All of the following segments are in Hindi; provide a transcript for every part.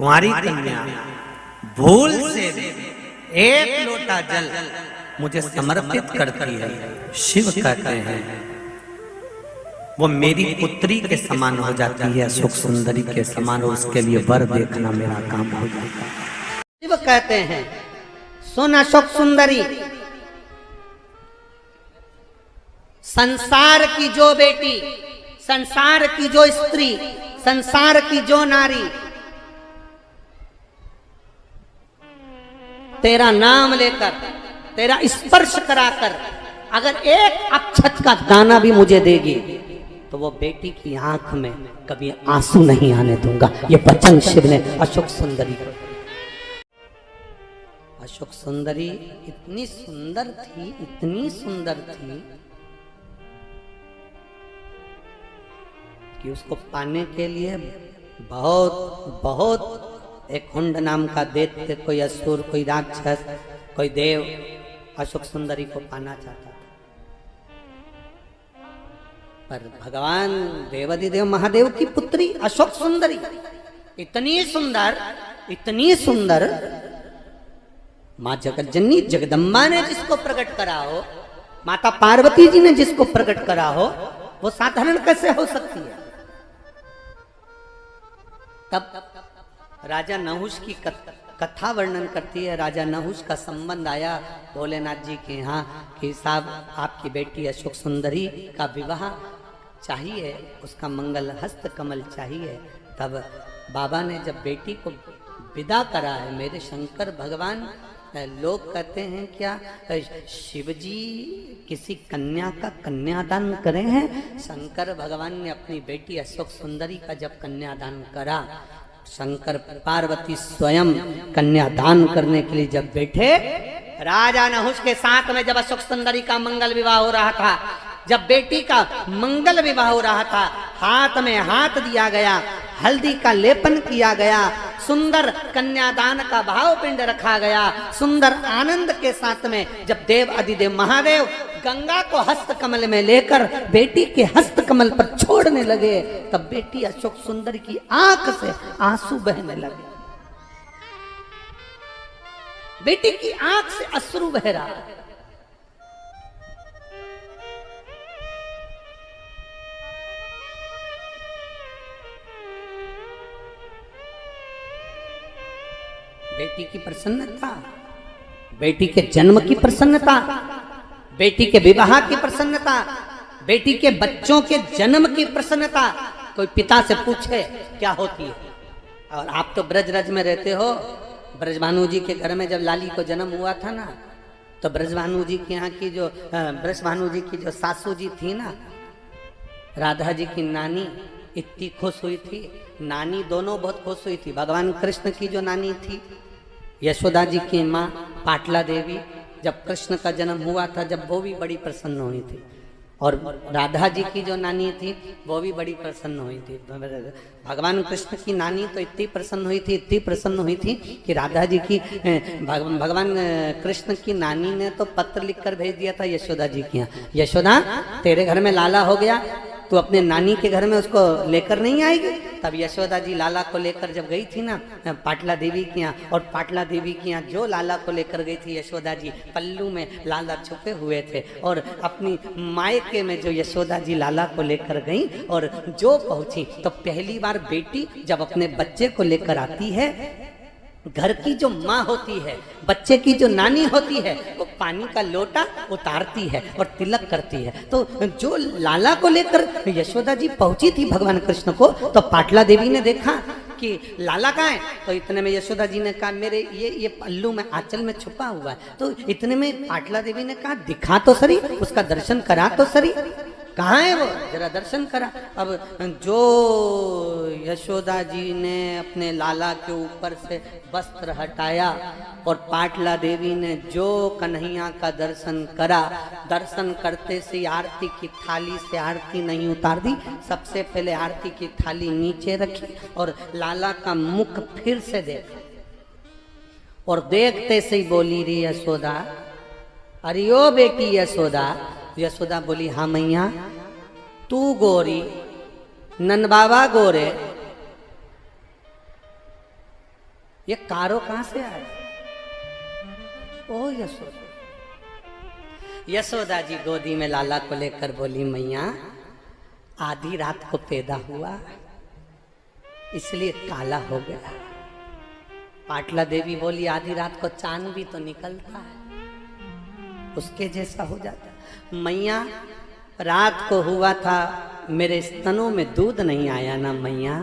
कुंवारी कन्या भूल से एक लोटा जल मुझे समर्पित करती है, शिव कहते हैं वो मेरी पुत्री के समान हो जाती है, सुख सुंदरी के समान, और उसके लिए वर देखना मेरा काम हो जाता है। शिव कहते हैं सोना सुख सुंदरी, संसार की जो बेटी, संसार की जो स्त्री, संसार की जो नारी तेरा नाम लेकर, तेरा स्पर्श कराकर अगर एक अक्षत का दाना भी मुझे देगी तो वो बेटी की आंख में कभी आंसू नहीं आने दूंगा। ये वचन शिव ने अशोक सुंदरी को। अशोक सुंदरी इतनी सुंदर थी, इतनी सुंदर थी कि उसको पाने के लिए बहुत बहुत एक हुंड नाम का दैत्य, कोई असुर, कोई राक्षस, कोई देव अशोक सुंदरी को पाना चाहता था। पर भगवान देवाधिदेव महादेव की पुत्री अशोक सुंदरी इतनी सुंदर, इतनी सुंदर, मां जगज्जननी जगदम्बा ने जिसको प्रकट करा हो, माता पार्वती जी ने जिसको प्रकट करा हो, वो साधारण कैसे हो सकती है। तब राजा नहुष की कथा वर्णन करती है। राजा नहुष का संबंध आया भोलेनाथ जी के यहाँ कि साहब आपकी बेटी अशोक सुंदरी का विवाह चाहिए, उसका मंगल हस्त कमल चाहिए। तब बाबा ने जब बेटी को विदा करा है, मेरे शंकर भगवान, लोग कहते हैं क्या शिवजी किसी कन्या का कन्यादान करे हैं? शंकर भगवान ने अपनी बेटी अशोक सुंदरी का जब कन्यादान करा, शंकर पार्वती स्वयं कन्यादान करने के लिए जब बैठे, राजा नहुष के साथ में जब अशोक सुंदरी का मंगल विवाह हो रहा था, जब बेटी का मंगल विवाह हो रहा था, हाथ में हाथ दिया गया, हल्दी का लेपन किया गया, सुंदर कन्यादान का भाव पिंड रखा गया, सुंदर आनंद के साथ में जब देव अधिदेव महादेव गंगा को हस्त कमल में लेकर बेटी के हस्त कमल पर छोड़ने लगे, तब बेटी अशोक सुंदरी की आंख से आंसू बहने लगे। बेटी की आंख से अश्रु बह रहा है। बेटी की प्रसन्नता, बेटी के जन्म की प्रसन्नता, बेटी के विवाह की प्रसन्नता, बेटी के बच्चों के जन्म की प्रसन्नता कोई पिता से पूछे क्या होती है। और आप तो ब्रजरज में रहते हो, ब्रजभानु जी के घर में जब लाली को जन्म हुआ था ना, तो ब्रजभानु जी के यहाँ की जो ब्रजभानु जी की जो सासू जी थी ना, राधा जी की नानी, इतनी खुश हुई थी। नानी दोनों बहुत खुश हुई थी। भगवान कृष्ण की जो नानी थी, यशोदा जी की माँ पाटला देवी, जब कृष्ण का जन्म हुआ था, जब वो भी बड़ी प्रसन्न हुई थी, और राधा जी की जो नानी थी वो भी बड़ी प्रसन्न हुई थी। भगवान कृष्ण की नानी तो इतनी प्रसन्न हुई थी, इतनी प्रसन्न हुई थी कि राधा जी की भगवान कृष्ण की नानी ने तो पत्र लिखकर भेज दिया था यशोदा जी के यहाँ, यशोदा तेरे घर में लाला हो गया, तो अपने नानी के घर में उसको लेकर नहीं आएगी। तब यशोदा जी लाला को लेकर जब गई थी ना पाटला देवी के यहाँ, और पाटला देवी के यहाँ जो लाला को लेकर गई थी यशोदा जी, पल्लू में लाला छुपे हुए थे, और अपनी मायके में जो यशोदा जी लाला को लेकर गई और जो पहुंची, तो पहली बार बेटी जब अपने बच्चे को लेकर आती है, घर की जो माँ होती है, बच्चे की जो नानी होती है, वो पानी का लोटा उतारती है और तिलक करती है। तो जो लाला को लेकर यशोदा जी पहुंची थी भगवान कृष्ण को, तो पाटला देवी ने देखा कि लाला कहाँ है, तो इतने में यशोदा जी ने कहा मेरे ये पल्लू में आंचल में छुपा हुआ है। तो इतने में पाटला देवी ने कहा दिखा तो सरी, उसका दर्शन करा तो सरी, कहाँ है वो, जरा दर्शन करा। अब जो यशोदा जी ने अपने लाला के ऊपर से वस्त्र हटाया और पाटला देवी ने जो कन्हैया का दर्शन करा, दर्शन करते से आरती की थाली से आरती नहीं उतार दी, सबसे पहले आरती की थाली नीचे रखी और लाला का मुख फिर से देखा, और देखते से ही बोली रे यशोदा, अरे ओ बेटी यशोदा। यशोदा बोली हाँ मैया, तू गोरी, नंद बाबा गोरे, ये कारो कहां से आया? ओ यशोदा। यशोदा जी गोदी में लाला को लेकर बोली, मैया आधी रात को पैदा हुआ इसलिए काला हो गया। पाटला देवी बोली, आधी रात को चांद भी तो निकलता है, उसके जैसा हो जाता। मैया रात को हुआ था, मेरे स्तनों में दूध नहीं आया ना मैया,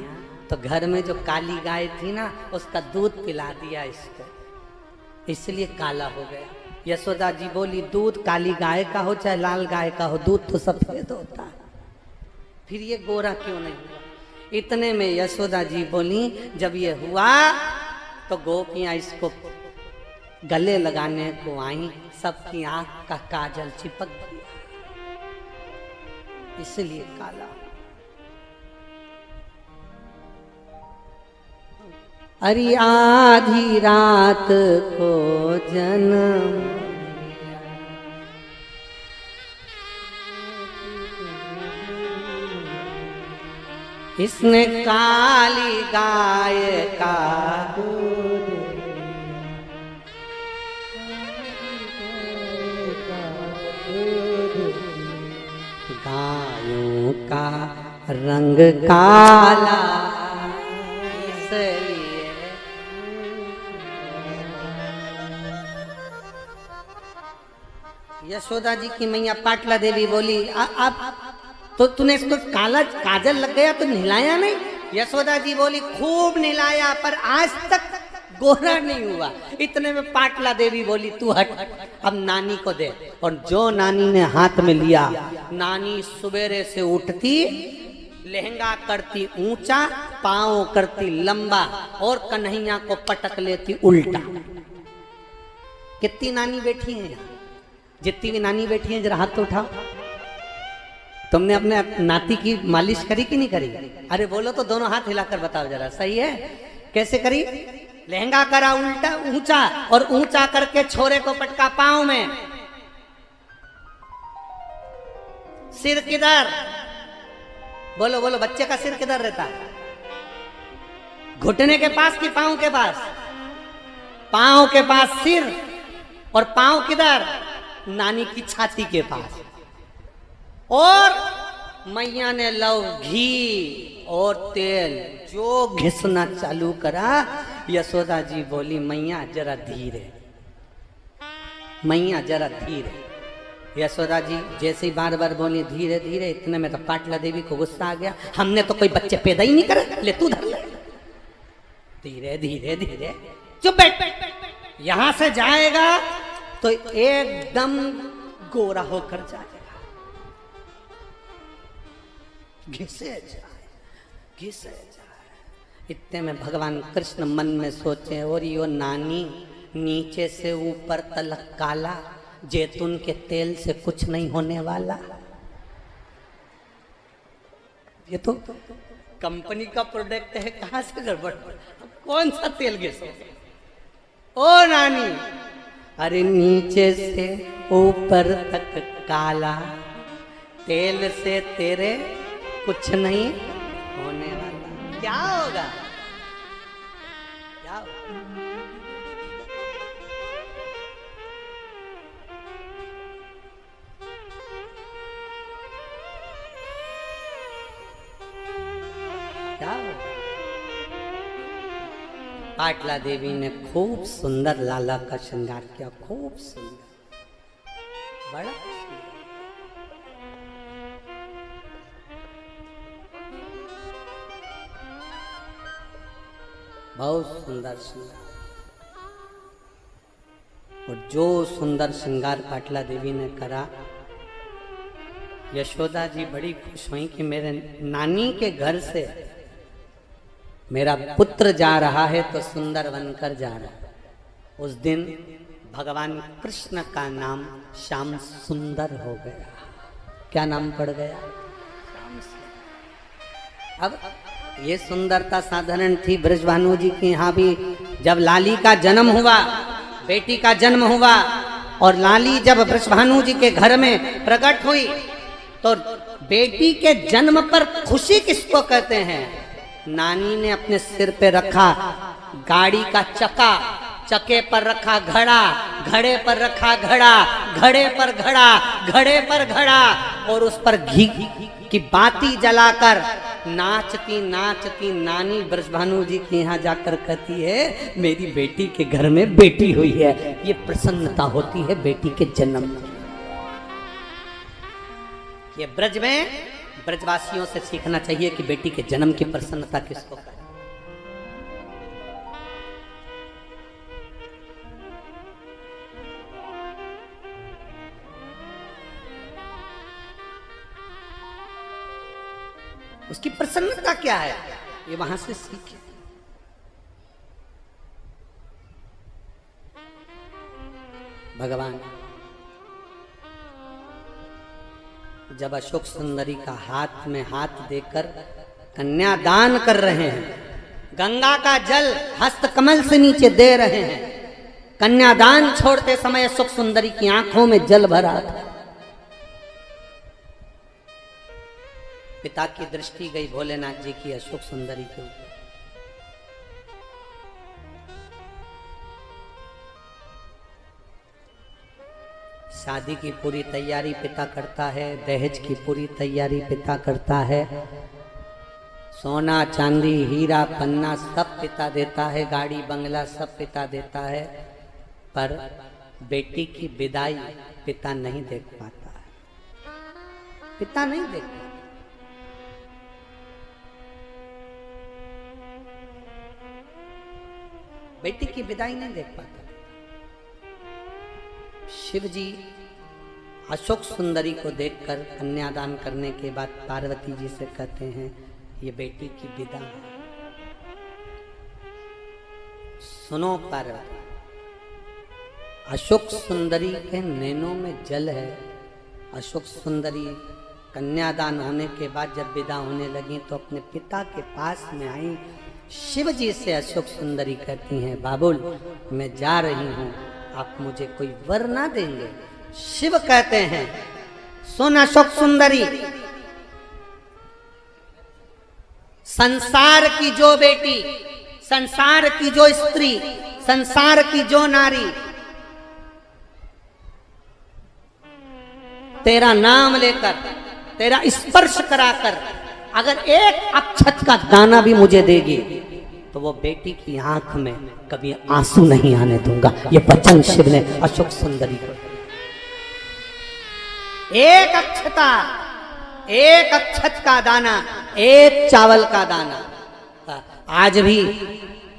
तो घर में जो काली गाय थी ना उसका दूध पिला दिया इसको, इसलिए काला हो गया। यशोदा जी बोली, दूध काली गाय का हो चाहे लाल गाय का हो, दूध तो सफेद होता है, फिर ये गोरा क्यों नहीं हुआ? इतने में यशोदा जी बोली, जब ये हुआ तो गोपियां इसको गले लगाने को आई, सबकी आंख का काजल चिपक गया, इसलिए काला। अरे आधी रात को जन्म इसने काली गाय का दूध, गायों का रंग काला, इसलिए यशोदा जी की मैया पाटला देवी बोली, अब तो तूने इसको काला काजल लग गया तो नहलाया नहीं? यशोदा जी बोली, खूब नहलाया पर आज तक गोरा नहीं हुआ। इतने में पाटला देवी बोली, तू हट, अब नानी को दे। और जो नानी ने हाथ में लिया, नानी सवेरे से उठती, लहंगा करती ऊंचा, पांव करती लंबा और कन्हैया को पटक लेती उल्टा। कितनी नानी बैठी है यहाँ? जितनी भी नानी बैठी है जरा हाथ तो उठाओ। तुमने अपने नाती की मालिश करी कि नहीं करी? अरे बोलो तो, दोनों हाथ हिलाकर बताओ जरा, सही है? कैसे करी? लहंगा करा उल्टा ऊंचा और ऊंचा करके छोरे को पटका पांव में। सिर किधर? बोलो बोलो, बच्चे का सिर किधर रहता है? घुटने के पास कि पांव के पास? पांव के पास सिर, और पांव किधर? नानी की छाती के पास। और मैया ने लव, घी और तेल जो घिसना चालू करा। यशोदा जी बोली, मैया जरा धीरे, मैया जरा धीरे। यशोदा जी जैसे ही बार बार बोली धीरे धीरे, इतने में तो पाटला देवी को गुस्सा आ गया, हमने तो कोई बच्चे पैदा ही नहीं करे, ले तू धर ले। धीरे धीरे धीरे, चुप बैठ, यहां से जाएगा तो एकदम गोरा होकर जाएगा। घिसे जाए, घिसे जाए। इतने में भगवान कृष्ण मन में सोचे, और यो नानी नीचे से ऊपर तलक काला, जैतून के तेल से कुछ नहीं होने वाला। ये तो कंपनी का प्रोडक्ट है, कहां से गड़बड़? कौन सा तेल घिसे? ओ नानी, अरे नीचे से ऊपर तक काला, तेल से तेरे कुछ नहीं होने वाला। क्या होगा? क्या होगा? क्या होगा? पाटला देवी ने खूब सुंदर लाला का श्रृंगार किया, खूब सुंदर, बड़ा सुंदर। बहुत सुंदर श्रृंगार। और जो सुंदर श्रृंगार पाटला देवी ने करा, यशोदा जी बड़ी खुश हुई कि मेरे नानी के घर से मेरा पुत्र जा रहा है तो सुंदर बनकर जा रहा है। उस दिन भगवान कृष्ण का नाम श्याम सुंदर हो गया। क्या नाम पड़ गया? अब ये सुंदरता साधारण थी ब्रजभानु जी के यहाँ भी। जब लाली का जन्म हुआ, बेटी का जन्म हुआ, और लाली जब ब्रजभानु जी के घर में प्रकट हुई, तो बेटी के जन्म पर खुशी किसको कहते हैं? नानी ने अपने सिर पे रखा गाड़ी का चक्का, चक्के पर रखा घड़ा, घड़े पर रखा घड़ा, घड़े पर घड़ा, घड़े पर घड़ा, और उस पर घी की बाती जलाकर नाचती नाचती नानी ब्रजभानु जी के यहाँ जाकर कहती है मेरी बेटी के घर में बेटी हुई है। ये प्रसन्नता होती है बेटी के जन्म की। ये ब्रज में ब्रजवासियों से सीखना चाहिए कि बेटी के जन्म की प्रसन्नता किसको करें। उसकी प्रसन्नता क्या है, ये वहां से सीखे। भगवान जब अशोक सुंदरी का हाथ में हाथ देकर कन्यादान कर रहे हैं, गंगा का जल हस्त कमल से नीचे दे रहे हैं, कन्यादान छोड़ते समय अशोक सुंदरी की आंखों में जल भरा था। पिता की दृष्टि गई भोलेनाथ जी की अशोक सुंदरी के ऊपर। शादी की पूरी तैयारी पिता करता है, दहेज की पूरी तैयारी पिता करता है, सोना चांदी हीरा पन्ना सब पिता देता है, गाड़ी बंगला सब पिता देता है, पर बेटी की विदाई पिता नहीं देख पाता है, पिता नहीं देख पाता। बेटी की विदाई नहीं देख पाता। शिव जी अशोक सुंदरी को देखकर कन्यादान करने के बाद पार्वती जी से कहते हैं ये बेटी की विदा है। सुनो पार्वती, अशोक सुंदरी के नैनों में जल है। अशोक सुंदरी कन्यादान होने के बाद जब विदा होने लगी तो अपने पिता के पास में आई। शिव जी से अशोक सुंदरी कहती हैं बाबुल मैं जा रही हूं, आप मुझे कोई वर ना देंगे? शिव कहते हैं सुन अशोक सुंदरी, संसार की जो बेटी, संसार की जो स्त्री, संसार की जो नारी तेरा नाम लेकर, तेरा स्पर्श कराकर अगर एक अक्षत का दाना भी मुझे देगी तो वो बेटी की आंख में कभी आंसू नहीं आने दूंगा। ये वचन शिव ने अशोक सुंदरी को। एक अक्षता, एक अक्षत का दाना, एक चावल का दाना। आज भी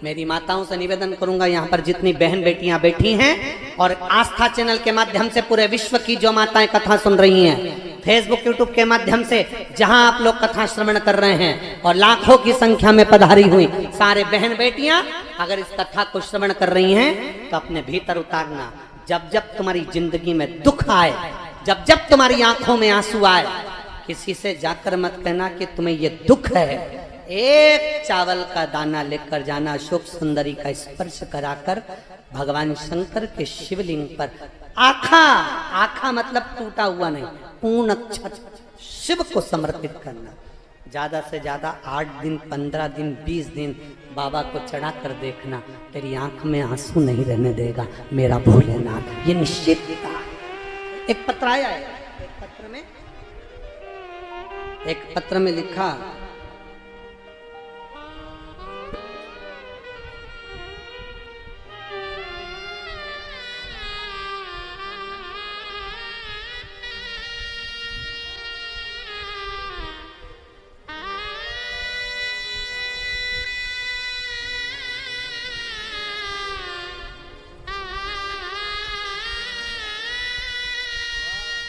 मेरी माताओं से निवेदन करूंगा, यहाँ पर जितनी बहन बेटियां बैठी हैं और आस्था चैनल के माध्यम से पूरे विश्व की जो माताएं कथा सुन रही हैं, फेसबुक यूट्यूब के माध्यम से जहां आप लोग कथा श्रवण कर रहे हैं और लाखों की संख्या में पधारी हुई सारे बहन बेटियां अगर इस कथा को श्रवण कर रही हैं तो अपने भीतर उतारना। जब जब तुम्हारी जिंदगी में दुख आए, जब जब तुम्हारी आंखों में आंसू आए, किसी से जाकर मत कहना कि तुम्हें ये दुख है। एक चावल का दाना लेकर जाना, अशोक सुंदरी का स्पर्श कराकर भगवान शंकर के शिवलिंग पर आखा, आखा मतलब टूटा हुआ नहीं, पूर्ण अक्षत शिव को समर्पित करना। ज्यादा से ज्यादा 8 दिन, 15 दिन, 20 दिन बाबा को चढ़ा कर देखना, तेरी आंख में आंसू नहीं रहने देगा मेरा भोलेनाथ। ये निश्चितता है। एक पत्र आया है, एक पत्र में लिखा